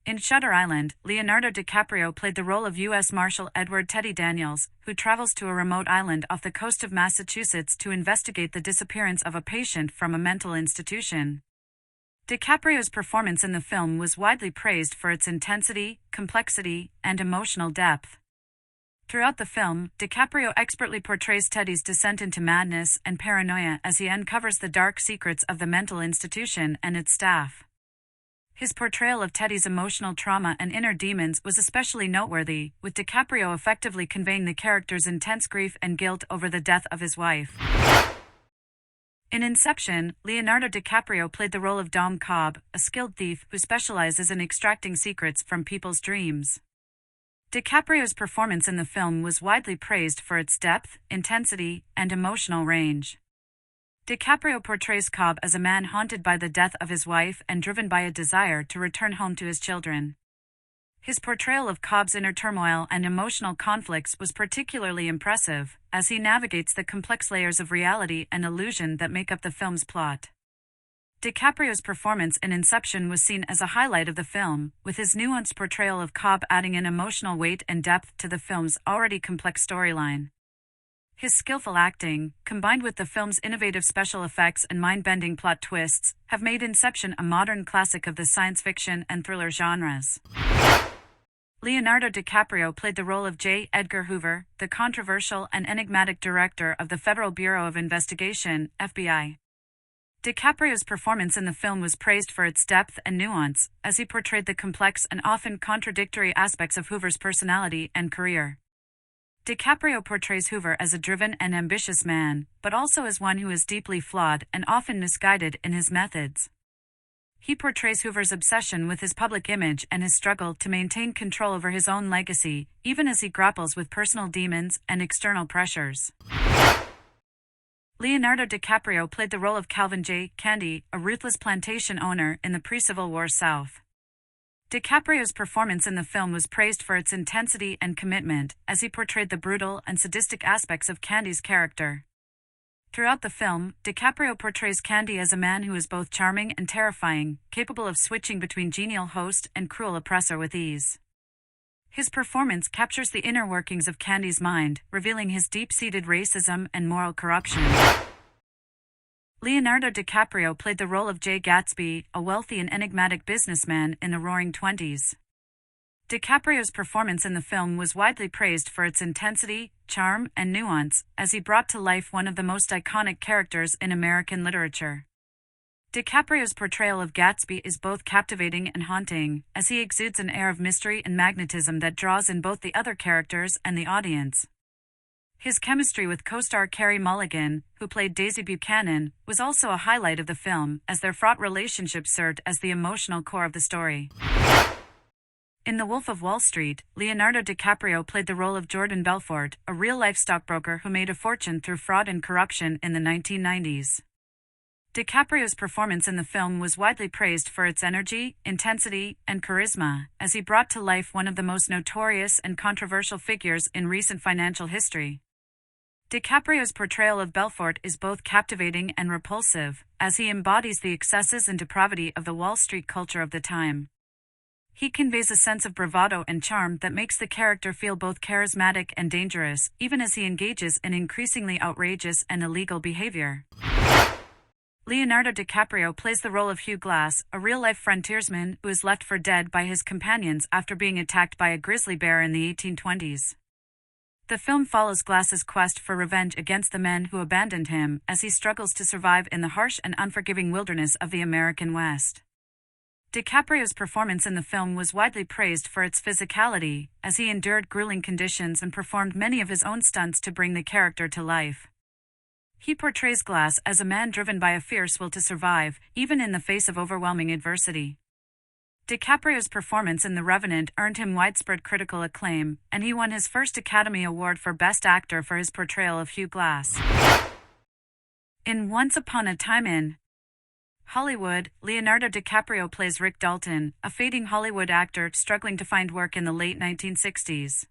In Shutter Island, Leonardo Dicaprio played the role of U.S. Marshal Edward Teddy Daniels, who travels to a remote island off the coast of Massachusetts to investigate the disappearance of a patient from a mental institution. DiCaprio's performance in the film was widely praised for its intensity, complexity, and emotional depth. Throughout the film, DiCaprio expertly portrays Teddy's descent into madness and paranoia as he uncovers the dark secrets of the mental institution and its staff. His portrayal of Teddy's emotional trauma and inner demons was especially noteworthy, with DiCaprio effectively conveying the character's intense grief and guilt over the death of his wife. In Inception, Leonardo DiCaprio played the role of Dom Cobb, a skilled thief who specializes in extracting secrets from people's dreams. DiCaprio's performance in the film was widely praised for its depth, intensity, and emotional range. DiCaprio portrays Cobb as a man haunted by the death of his wife and driven by a desire to return home to his children. His portrayal of Cobb's inner turmoil and emotional conflicts was particularly impressive, as he navigates the complex layers of reality and illusion that make up the film's plot. DiCaprio's performance in Inception was seen as a highlight of the film, with his nuanced portrayal of Cobb adding an emotional weight and depth to the film's already complex storyline. His skillful acting, combined with the film's innovative special effects and mind-bending plot twists, have made Inception a modern classic of the science fiction and thriller genres. Leonardo DiCaprio played the role of J. Edgar Hoover, the controversial and enigmatic director of the Federal Bureau of Investigation, FBI. DiCaprio's performance in the film was praised for its depth and nuance, as he portrayed the complex and often contradictory aspects of Hoover's personality and career. DiCaprio portrays Hoover as a driven and ambitious man, but also as one who is deeply flawed and often misguided in his methods. He portrays Hoover's obsession with his public image and his struggle to maintain control over his own legacy, even as he grapples with personal demons and external pressures. Leonardo DiCaprio played the role of Calvin J. Candy, a ruthless plantation owner in the pre-Civil War South. DiCaprio's performance in the film was praised for its intensity and commitment, as he portrayed the brutal and sadistic aspects of Candy's character. Throughout the film, DiCaprio portrays Candy as a man who is both charming and terrifying, capable of switching between genial host and cruel oppressor with ease. His performance captures the inner workings of Candy's mind, revealing his deep-seated racism and moral corruption. Leonardo DiCaprio played the role of Jay Gatsby, a wealthy and enigmatic businessman in the Roaring Twenties. DiCaprio's performance in the film was widely praised for its intensity, charm, and nuance, as he brought to life one of the most iconic characters in American literature. DiCaprio's portrayal of Gatsby is both captivating and haunting, as he exudes an air of mystery and magnetism that draws in both the other characters and the audience. His chemistry with co-star Carey Mulligan, who played Daisy Buchanan, was also a highlight of the film, as their fraught relationship served as the emotional core of the story. In The Wolf of Wall Street, Leonardo DiCaprio played the role of Jordan Belfort, a real-life stockbroker who made a fortune through fraud and corruption in the 1990s. DiCaprio's performance in the film was widely praised for its energy, intensity, and charisma, as he brought to life one of the most notorious and controversial figures in recent financial history. DiCaprio's portrayal of Belfort is both captivating and repulsive, as he embodies the excesses and depravity of the Wall Street culture of the time. He conveys a sense of bravado and charm that makes the character feel both charismatic and dangerous, even as he engages in increasingly outrageous and illegal behavior. Leonardo DiCaprio plays the role of Hugh Glass, a real-life frontiersman who is left for dead by his companions after being attacked by a grizzly bear in the 1820s. The film follows Glass's quest for revenge against the men who abandoned him, as he struggles to survive in the harsh and unforgiving wilderness of the American West. DiCaprio's performance in the film was widely praised for its physicality, as he endured grueling conditions and performed many of his own stunts to bring the character to life. He portrays Glass as a man driven by a fierce will to survive, even in the face of overwhelming adversity. DiCaprio's performance in The Revenant earned him widespread critical acclaim, and he won his first Academy Award for Best Actor for his portrayal of Hugh Glass. In Once Upon a Time in Hollywood, Leonardo DiCaprio plays Rick Dalton, a fading Hollywood actor struggling to find work in the late 1960s.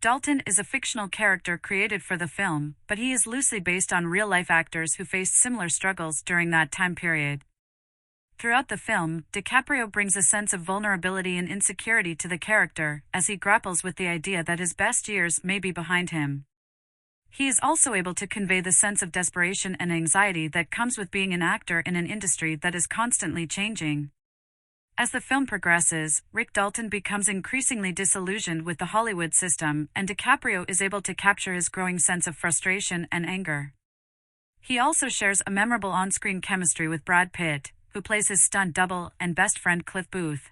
Dalton is a fictional character created for the film, but he is loosely based on real-life actors who faced similar struggles during that time period. Throughout the film, DiCaprio brings a sense of vulnerability and insecurity to the character, as he grapples with the idea that his best years may be behind him. He is also able to convey the sense of desperation and anxiety that comes with being an actor in an industry that is constantly changing. As the film progresses, Rick Dalton becomes increasingly disillusioned with the Hollywood system, and DiCaprio is able to capture his growing sense of frustration and anger. He also shares a memorable on-screen chemistry with Brad Pitt, who plays his stunt double and best friend Cliff Booth.